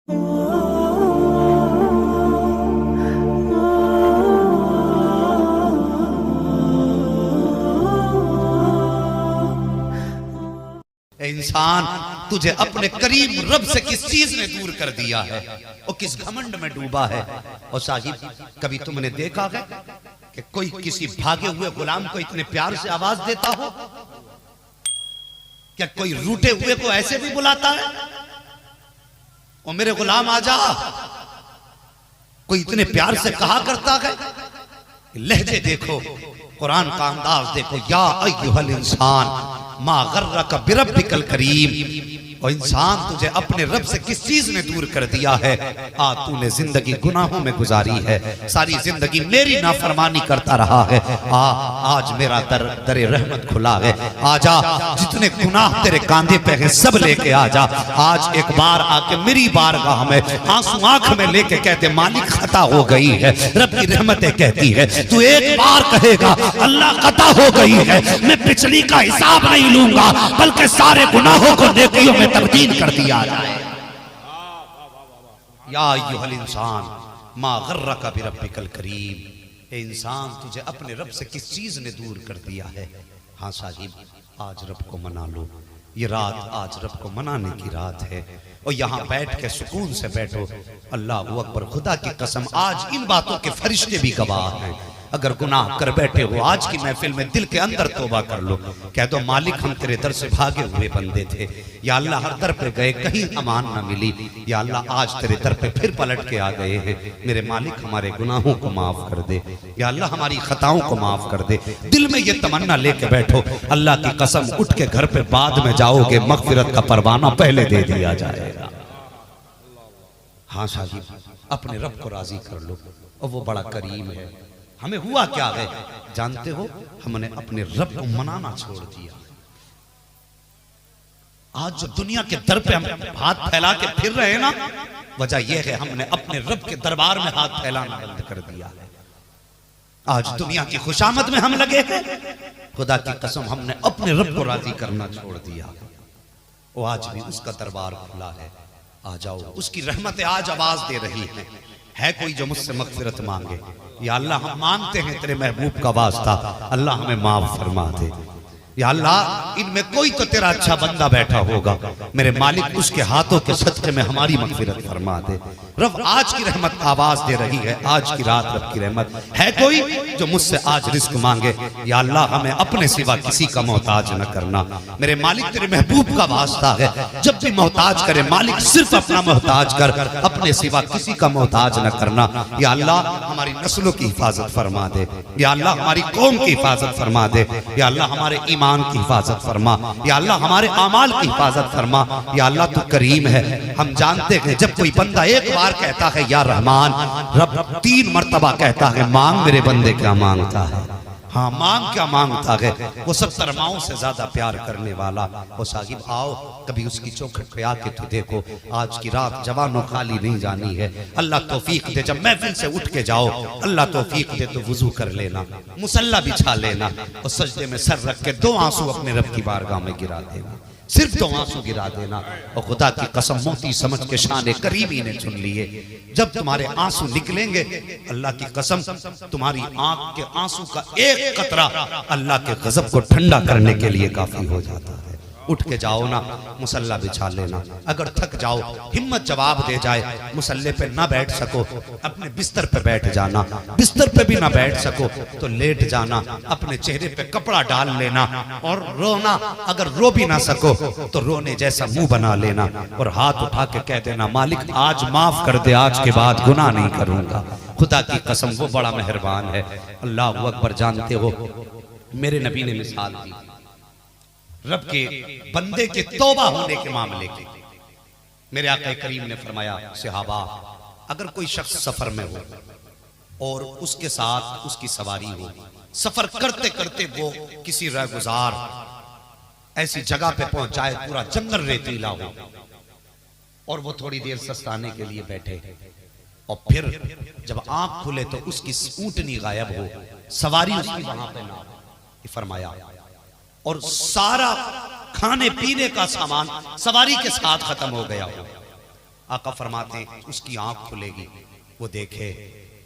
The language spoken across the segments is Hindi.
इंसान तुझे अपने करीम रब से किस चीज ने दूर कर दिया है और किस घमंड में डूबा है। और साहिब, कभी तुमने देखा है कि कोई किसी भागे हुए गुलाम को इतने प्यार से आवाज देता हो? क्या कोई रूठे हुए को ऐसे भी बुलाता है, और मेरे गुलाम आजा? कोई इतने प्यार से कहा करता है? लहजे देखो, कुरान का अंदाज देखो। या अय्युहल इंसान मा गर्रक बिरब्बिकल करीम। और इंसान, तुझे अपने रब से किस चीज ने दूर कर दिया है? तूने जिंदगी गुनाहों में गुजारी है, सारी जिंदगी मेरी नाफरमानी करता रहा है। आज मेरा दर रहमत खुला है। आजा, जितने गुनाह तेरे कांधे पे हैं सब लेके आजा। आज एक बार आके मेरी बारगाह में आंसू आंख में लेके कहते, मालिक खता हो गई है। रब की रहमतें कहती है, तू एक बार कहेगा अल्लाह खता हो गई है, मैं पिछली का हिसाब नहीं लूंगा, बल्कि सारे गुनाहों को नेकियों में तब्दील कर दिया जाए। या अय्युहल इंसान मा गर्रक बिरब्बिकल करीम। इंसान, तुझे अपने रब से किस चीज ने दूर कर दिया है? हाँ साहिब, आज रब को मना लो। ये रात आज रब को मनाने की रात है, और यहाँ बैठ के सुकून से बैठो। अल्लाह अकबर, खुदा की कसम, आज इन बातों के फरिश्ते भी गवाह हैं। अगर गुनाह कर बैठे हो, आज की महफिल में दिल के अंदर तौबा कर लो। कह दो, मालिक हम तेरे दर से भागे हुए बंदे थे, या अल्लाह हर दर पे गए, कहीं अमान न मिली, या अल्लाह आज तेरे दर पे फिर पलट के आ गए हैं। मेरे मालिक, हमारे गुनाहों को माफ कर दे, या अल्लाह हमारी खताओं को माफ कर दे। दिल में ये तमन्ना लेके बैठो। अल्लाह की कसम, उठ के घर पे बाद में जाओगे, मगफिरत का परवाना पहले दे दिया जाएगा। हाँ साहिब, अपने रब को राजी कर लो, और वो बड़ा करीम है। हमें हुआ क्या है जानते हो? हमने अपने रब को मनाना छोड़ दिया। आज जो दुनिया के दर पे हम हाथ फैला के फिर रहे हैं ना, वजह यह है हमने अपने रब के दरबार में हाथ फैलाना बंद कर दिया है। आज दुनिया की खुशामद में हम लगे हैं, खुदा की कसम हमने अपने रब को राजी करना छोड़ दिया। वो आज भी उसका दरबार खुला है, आ जाओ। उसकी रहमतें आज आवाज दे रही है कोई जो मुझसे मगफिरत मांगे? या अल्लाह, हम मांगते हैं तेरे महबूब का वास्ता, अल्लाह हमें माफ फरमा दे। या अल्लाह, इनमें कोई तो तेरा अच्छा बंदा बैठा होगा, मेरे मालिक उसके हाथों के सदके में हमारी मगफिरत फरमा दे। रब आज की रहमत आवाज दे रही है, आज की रात रब की रहमत है कोई जो मुझसे आज रिस्क मांगे? या अल्लाह, हमें अपने सिवा किसी का मोहताज न करना। मेरे मालिक, तेरे महबूब का वास्ता है, जब भी मोहताज करे मालिक सिर्फ अपना मोहताज कर, अपने सिवा किसी का मोहताज न करना। या अल्लाह, हमारी नस्लों की हिफाजत फरमा दे। या अल्लाह, हमारी कौम की हिफाजत फरमा दे। या अल्लाह, हमारे ईमान की हिफाजत फरमा। या अल्लाह, हमारे आमाल की हिफाजत फरमा। या अल्लाह, तू करीम है। हम जानते हैं जब कोई बंदा एक बार कहता है या रहमान, रब 3 मर्तबा कहता है, मांग मेरे बंदे क्या मांगता है। हाँ, मांग क्या मांगता है? वो 70 माओं से ज्यादा प्यार करने वाला। वो साहिब, आओ कभी उसकी चौखट पे आके तो देखो। आज की रात जवानों खाली नहीं जानी है। अल्लाह तौफीक दे, जब महफिल से उठ के जाओ, अल्लाह तौफीक दे तो वुजू कर लेना, मुसल्ला बिछा लेना, और सजदे में सर रख के 2 आंसू अपने रब की बारगाह में गिरा देना। सिर्फ 2 आंसू गिरा देना, और खुदा की कसम मोती समझ के शान करीमी ने चुन लिए। जब तुम्हारे आंसू निकलेंगे, अल्लाह की कसम, तुम्हारी आंख के आंसू का एक कतरा अल्लाह के गजब को ठंडा करने के लिए काफी हो जाता है। उठ के जाओ ना, मुसल्ला बिछा लेना। अगर थक जाओ, हिम्मत जवाब दे जाए, मुसल्ले पे ना बैठ सको, अपने बिस्तर पे बैठ जाना। बिस्तर पे भी ना बैठ सको तो लेट जाना, अपने चेहरे पे कपड़ा डाल लेना और रोना। अगर रो भी ना सको तो रोने जैसा मुंह बना लेना, और हाथ उठा के कह देना, मालिक आज माफ कर दे, आज के बाद गुनाह नहीं करूंगा। खुदा की कसम, वो बड़ा मेहरबान है। अल्लाह अकबर। जानते हो, मेरे नबी ने मिसाल दी रब के बंदे के तौबा होने के मामले की। मेरे आका करीम ने फरमाया, सहाबा, अगर कोई शख्स सफर में हो और उसके साथ उसकी सवारी हो, सफर करते करते वो किसी राहगुजार ऐसी जगह पे पहुंच जाए, पूरा जंगल रेतीला हो, और वो थोड़ी देर सस्ताने के लिए बैठे, और फिर जब आंख खुले तो उसकी ऊंटनी गायब हो, सवारी उसकी वहां पे ना हो। फरमाया, और सारा खाने पीने का सामान सवारी के साथ खत्म हो गया हो, आका फरमाते हैं उसकी आंख खुलेगी, वो देखे,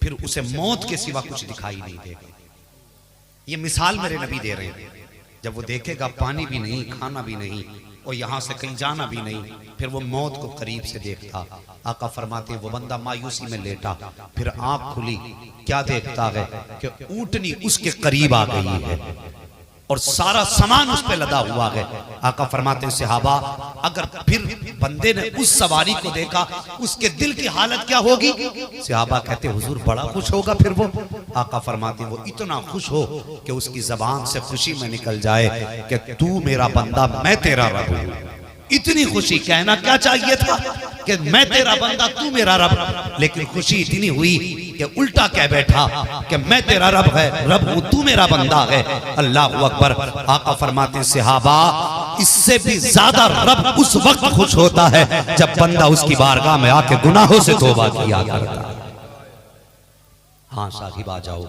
फिर उसे मौत के सिवा कुछ दिखाई नहीं देगा। ये मिसाल मेरे नबी दे रहे हैं। जब वो देखेगा पानी भी नहीं, खाना भी नहीं और यहां से कहीं जाना भी नहीं, फिर वो मौत को करीब से देखता। आका फरमाते हैं वो बंदा मायूसी में लेटा, फिर आंख खुली, क्या देखता है कि ऊंटनी उसके करीब आ गई है और सारा सामान उस पे लदा हुआ है। आका फरमाते हैं सहाबा, अगर फिर बंदे ने उस सवारी को देखा, उसके दिल की हालत क्या होगी? सहाबा कहते हुजूर बड़ा खुश होगा फिर वो। आका फरमाते हैं वो इतना खुश हो कि उसकी जबान से खुशी में निकल जाए कि तू मेरा बंदा, मैं तेरा रब हूं। इतनी खुशी, कहना क्या चाहिए था कि मैं तेरा बंदा, तू मेरा रब, लेकिन खुशी इतनी हुई कि उल्टा कह बैठा कि मैं तेरा रब हूं, तू मेरा बंदा है। अल्लाह अकबर। आका फरमाते हैं सहाबा, इससे भी ज्यादा रब उस वक्त खुश होता है जब बंदा उसकी बारगाह में आके गुनाहों से तौबा किया करता है। हाँ साहिब आ जाओ,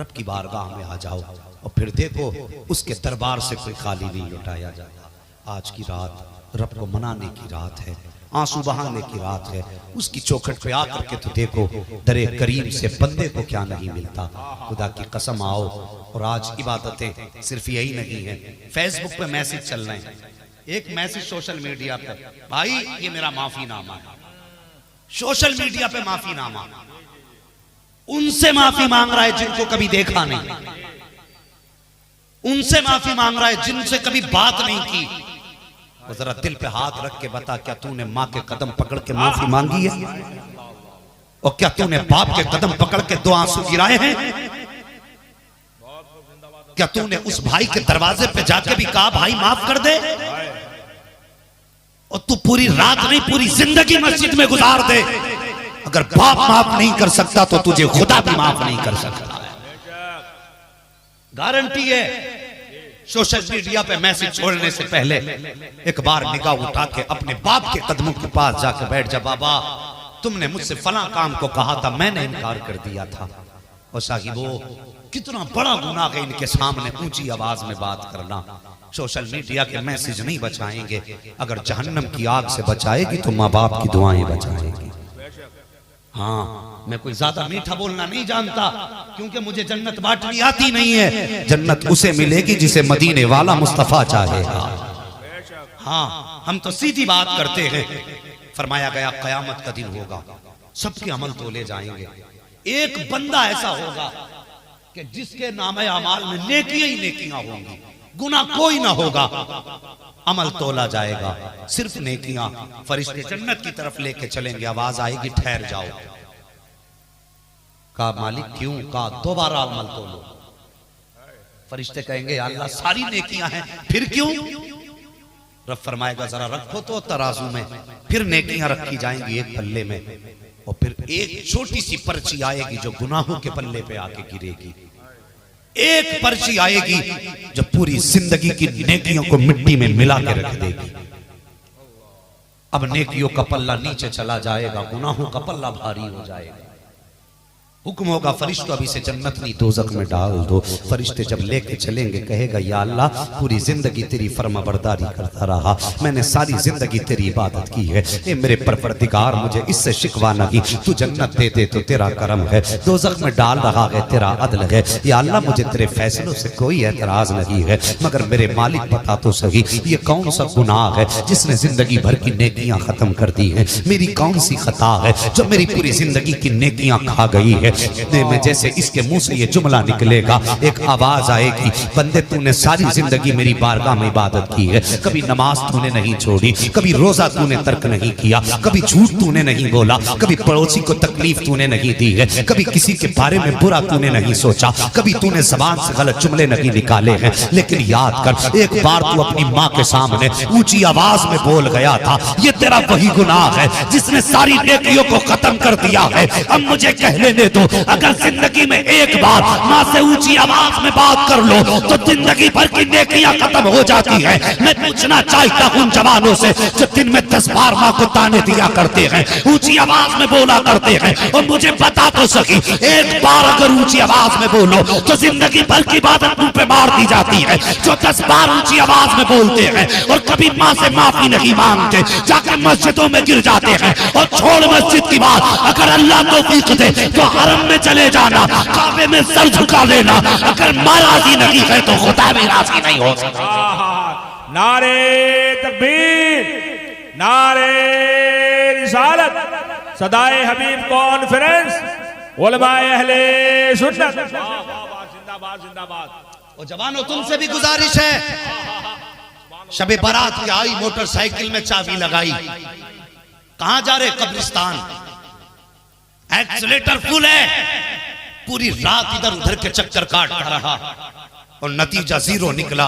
रब की बारगाह में आ जाओ और फिर देखो उसके दरबार से कोई खाली नहीं लौटाया जाता। आज की रात रब को मनाने की रात है, आंसू बहाने की रात है। उसकी चौखट पे आकर के तो देखो, दरे करीम से बंदे को क्या नहीं मिलता। खुदा की कसम आओ। और आज इबादतें सिर्फ यही नहीं है, फेसबुक पे मैसेज चल रहे हैं। एक मैसेज सोशल मीडिया पे, भाई ये मेरा माफीनामा है, सोशल मीडिया पे माफीनामा। उनसे माफी मांग रहा है जिनको कभी देखा नहीं, उनसे माफी मांग रहा है जिनसे कभी बात नहीं की। जरा दिल पे हाथ रख के बता, क्या तूने माँ के कदम पकड़ के माफी मांगी है? और क्या तूने बाप के कदम पकड़ के 2 आंसू गिराए हैं? क्या तूने उस भाई के दरवाजे पे जाके भी कहा भाई माफ कर दे? और तू पूरी रात नहीं, पूरी जिंदगी मस्जिद में गुजार दे। अगर बाप माफ नहीं कर सकता तो तुझे खुदा भी माफ नहीं कर सकता है। गारंटी है। सोशल मीडिया पे मैसेज छोड़ने से पहले एक बार निगाह उठा के अपने बाप के कदमों के पास जाकर बैठ जा। बाबा तुमने मुझसे फला काम को कहा था, मैंने इनकार कर दिया था। और साहिबो कितना बड़ा गुनाह है इनके सामने ऊंची आवाज में बात करना। सोशल मीडिया के मैसेज नहीं बचाएंगे, अगर जहन्नम की आग से बचाएगी तो माँ बाप की दुआएं बचाएगी। हाँ, मैं कोई ज्यादा मीठा बोलना नहीं जानता, क्योंकि मुझे जन्नत बांटनी आती नहीं है। जन्नत उसे मिलेगी जिसे मदीने वाला मुस्तफा चाहेगा। हाँ, हम तो सीधी बात करते हैं। फरमाया गया कयामत का दिन होगा, सबके अमल तोले जाएंगे। एक बंदा ऐसा होगा कि जिसके नामे अमाल में नेकियां ही नेकियां होंगी, गुनाह कोई ना होगा। अमल तोला जाएगा, सिर्फ नेकियां। फरिश्ते जन्नत की तरफ लेके चलेंगे, आवाज आएगी ठहर जाओ। कहा मालिक क्यों? कहा दोबारा अमल तोलो। फरिश्ते कहेंगे अल्लाह सारी नेकियां हैं, फिर क्यों? रब फरमाएगा जरा रखो तो तराजू में। फिर नेकियां रखी जाएंगी एक पल्ले में, और फिर एक छोटी सी पर्ची आएगी जो गुनाहों के पल्ले पे आके गिरेगी। एक पर्ची आएगी जो पूरी जिंदगी की नेकियों को मिट्टी में मिला के रख देगी। अब नेकियों का पल्ला नीचे चला जाएगा, गुनाहों का पल्ला भारी हो जाएगा। हुक्म होगा फरिश्तों अभी से जन्नत नहीं दोज़ख में डाल दो। फरिश्ते जब लेके चलेंगे कहेगा या अल्लाह पूरी जिंदगी तेरी फर्माबरदारी करता रहा, मैंने सारी जिंदगी तेरी इबादत की है। ए मेरे परवरदिगार मुझे इससे शिकवा नहीं, तू जन्नत दे दे तो तेरा करम है, दोज़ख में डाल रहा है तेरा अदल है। या अल्लाह मुझे तेरे फैसलों से कोई एतराज नहीं है, मगर मेरे मालिक बता तो सही ये कौन सा गुनाह है जिसने जिंदगी भर की नेकियां खत्म कर दी है? मेरी कौन सी खता है जो मेरी पूरी जिंदगी की नेकियां खा गई है? इतने में जैसे इसके मुंह से ये जुमला निकलेगा, एक आवाज आएगी, बंदे तूने सारी जिंदगी मेरी बारगाह में इबादत की है, कभी नमाज तूने नहीं छोड़ी, कभी रोजा तूने तर्क नहीं किया, कभी झूठ तूने नहीं बोला, कभी पड़ोसी को तकलीफ तूने नहीं दी है, कभी किसी के बारे में बुरा तूने नहीं सोचा, कभी तूने जबान से गलत जुमले नहीं निकाले हैं। लेकिन याद कर, एक बार तू अपनी माँ के सामने ऊंची आवाज में बोल गया था, ये तेरा वही गुनाह है जिसने सारी नेकियों को खत्म कर दिया है। अब मुझे कह लेने दो, अगर जिंदगी में एक बार माँ से ऊंची आवाज में बात कर लो तो जिंदगी भर की नेकियां खत्म हो जाती है। मैं पूछना चाहता हूँ जवानों से जो दिन में 10 बार माँ को ताने दिया करते हैं, ऊंची आवाज में बोला करते हैं, और मुझे बता तो सकी एक बार अगर ऊंची आवाज में बोलो तो जिंदगी भर की इबादत मुंह पे मार दी जाती है। जो 10 बार ऊंची आवाज में बोलते हैं और कभी माँ से माफी नहीं मांगते, जाकर मस्जिदों में गिर जाते हैं और छोड़ मस्जिद की बात, अगर अल्लाह तौफीक दे तो हरम में चले जाना, काबे में सर झुका लेना। अगर माँ राजी नहीं है तो खुदा भी राजी नहीं हो सकता। नारे तकबीर, नारे रिसालत, सदाए हबीब कॉन्फ्रेंस, उलमाए अहले सुन्नत, जिंदाबाद जिंदाबाद। और जवानों तुमसे भी गुजारिश है, शबे बारात की आई, मोटरसाइकिल में चाबी लगाई, कहां जा रहे? कब्रिस्तान। एक्सीलेटर फुल है, पूरी रात इधर उधर के चक्कर काटता रहा और नतीजा 0 निकला।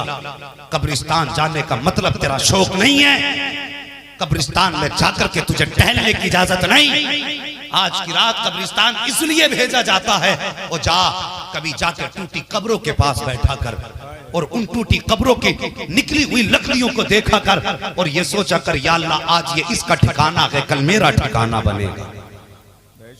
कब्रिस्तान जाने का मतलब तेरा शौक नहीं है, कब्रिस्तान में जाकर के तुझे टहलने की इजाजत नहीं। आज की रात कब्रिस्तान इसलिए भेजा जाता है, और जा कभी जाकर टूटी कब्रों के पास बैठा कर और उन टूटी कब्रों की निकली हुई लकड़ियों को देखा कर और ये सोचा कर, या अल्लाह आज ये इसका ठिकाना है, कल मेरा ठिकाना बनेगा।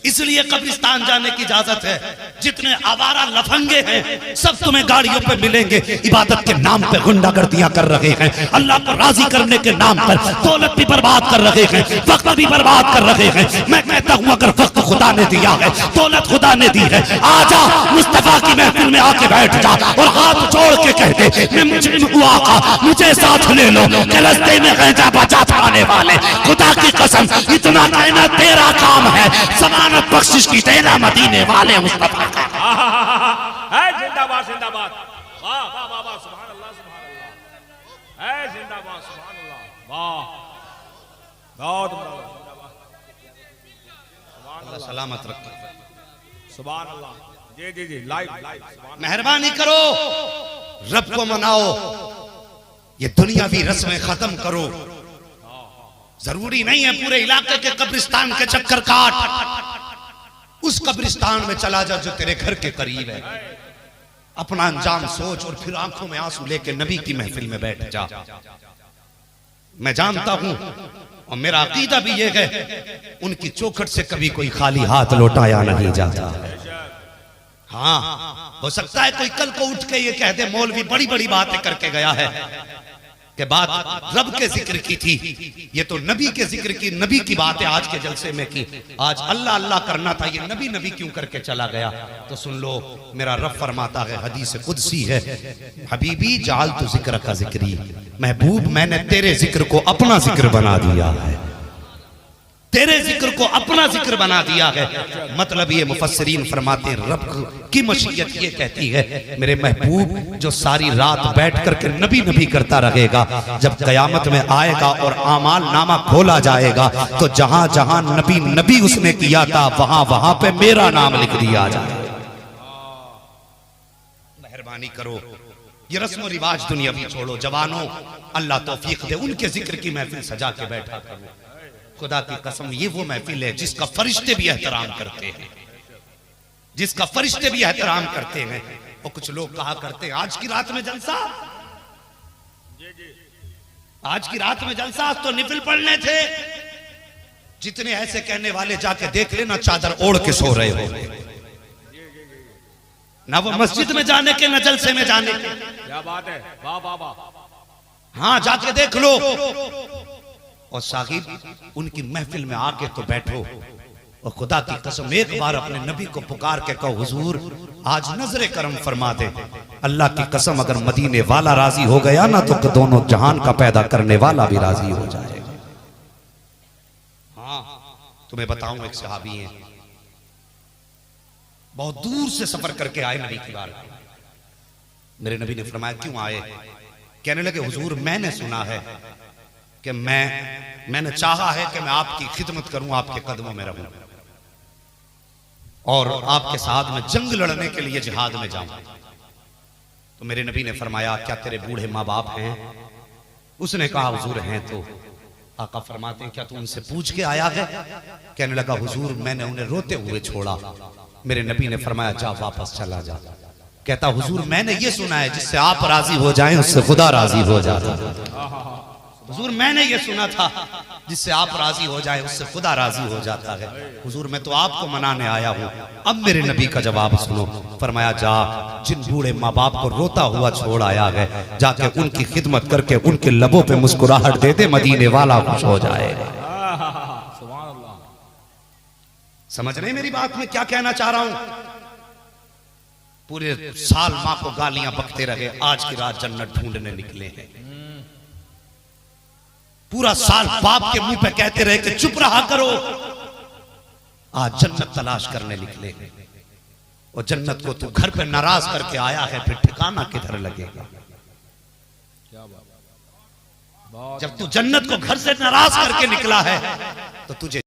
इसलिए कब्रिस्तान जाने की इजाजत है। जितने आवारा लफंगे हैं सब तुम्हें गाड़ियों पे मिलेंगे, इबादत के नाम पे गुंडागर्दियां कर रहे हैं, अल्लाह को राजी करने के नाम पर दौलत भी बर्बाद कर रहे हैं, वक्त भी बर्बाद कर रहे हैं। मैं कहता हूं अगर वक्त खुदा ने दिया है, दौलत खुदा ने दी है, आजा मुस्तफा की महफिल में आके बैठ जा और हाथ जोड़ के कह दे, मैं मुझे हुआ का मुझे साथ ले लो, कि रस्ते में गैजा बचा आने वाले, खुदा की कसम इतना कहना तेरा काम है, बख्शिश की देना मदीने वाले मुस्तफा का। जिंदाबाद जिंदाबाद, वाह वाह वाह वाह, सुभान अल्लाह सुभान अल्लाह, है जिंदाबाद सुभान अल्लाह, वाह बहुत अल्लाह सलामत रखे, सुभान अल्लाह। जी जी जी, लाइव लाइव। मेहरबानी करो, रब को मनाओ, ये दुनियावी रस्में खत्म करो। जरूरी नहीं है पूरे इलाके के कब्रिस्तान के चक्कर काट, उस कब्रिस्तान में चला जा जो तेरे घर के करीब है, अपना अंजाम सोच और फिर आंखों में आंसू लेके नबी की महफिल में बैठ जा। मैं जानता हूं और मेरा अकीदा भी ये है, उनकी चौखट से कभी कोई खाली हाथ लौटाया नहीं जाता। हाँ, हो सकता है कोई कल को उठ के ये कह दे मौलवी बड़ी बड़ी बातें करके गया है, के बात रब के जिक्र की थी, ये तो नबी के जिक्र की, नबी की बातें आज के जलसे में की। आज अल्लाह अल्लाह करना था, ये नबी नबी क्यों करके चला गया? तो सुन लो, मेरा रब फरमाता है, हदीस कुदसी है, हबीबी जाल तू जिक्र का जिक्री, महबूब मैंने तेरे जिक्र को अपना जिक्र बना दिया है, तेरे जिक्र को अपना जिक्र बना दिया है। मतलब ये मुफस्सिरीन फरमाते हैं, रब की मशीयत ये कहती है, मेरे महबूब जो सारी रात बैठ करके नबी नबी करता रहेगा, जब कयामत में आएगा और आमाल नामा खोला जाएगा तो जहां जहां नबी नबी उसने किया था वहां वहां पे मेरा नाम लिख दिया जाएगा। मेहरबानी करो, ये रस्म रिवाज दुनियावी छोड़ो। जवानों, अल्लाह तौफीक दे, उनके जिक्र की महफिल सजा के बैठा करो। खुदा की कसम ये वो महफिल है जिसका फरिश्ते भी एहतराम करते हैं, जिसका फरिश्ते भी एहतराम करते हैं। और कुछ लोग कहा करते हैं आज की रात में जलसा, आज की रात में जलसा, तो निफिल पढ़ने थे। जितने ऐसे कहने वाले जाके देख लेना, चादर ओढ़ के सो रहे हो, ना वो मस्जिद में जाने के न जलसे में जाने के। क्या बात है, वाह वाह वाह। हाँ, जाके देख लो। और साहिब उनकी महफिल में आके तो बैठो और खुदा की कसम एक बार अपने नबी को पुकार के कहो, हुजूर आज नजरे करम फरमा दे। अल्लाह की कसम अगर मदीने वाला राजी हो गया ना तो दोनों जहान का पैदा करने वाला भी राजी हो जाएगा। हाँ, तुम्हें बताऊं, एक सहाबी हैं, बहुत दूर से सफर करके आए नबी की बार। मेरे नबी ने फरमाया क्यों आए? कहने लगे, हुजूर मैंने सुना है कि मैंने चाहा है कि मैं आपकी खिदमत करूं, आपके कदमों में रहूं और आपके साथ में जंग लड़ने के लिए जिहाद में जाऊं। तो मेरे नबी ने फरमाया क्या तेरे बूढ़े माँ बाप हैं? उसने कहा हुजूर हैं। तो आका फरमाते हैं क्या तू उनसे पूछ के आया है? कहने लगा हुजूर मैंने उन्हें रोते हुए छोड़ा मेरे नबी ने फरमाया जा वापस चला जा। कहता हुजूर मैंने ये सुना है जिससे आप राजी हो जाएं उससे खुदा राजी हो जाता है। हुजूर मैंने ये सुना था जिससे आप राजी हो जाएं उससे खुदा राजी हो जाता है। हुजूर मैं तो आपको मनाने आया हूँ। अब मेरे नबी का जवाब सुनो। फरमाया जा जिन बूढ़े माँ बाप को रोता हुआ छोड़ आया है जाके उनकी खिदमत करके उनके लबों पे मुस्कुराहट दे दे, मदीने वाला खुश हो जाए। समझ रहे मेरी बात में क्या कहना चाह रहा हूं? पूरे साल मां को गालियां बकते रहे, आज की रात जन्नत ढूंढने निकले हैं। पूरा साल बाप के मुंह पे कहते रहे कि चुप रहा करो, आज जन्नत तलाश करने निकले हैं। और जन्नत को तू घर पे नाराज करके आया है, फिर ठिकाना किधर लगेगा? जब तू जन्नत को घर से नाराज करके निकला है तो तुझे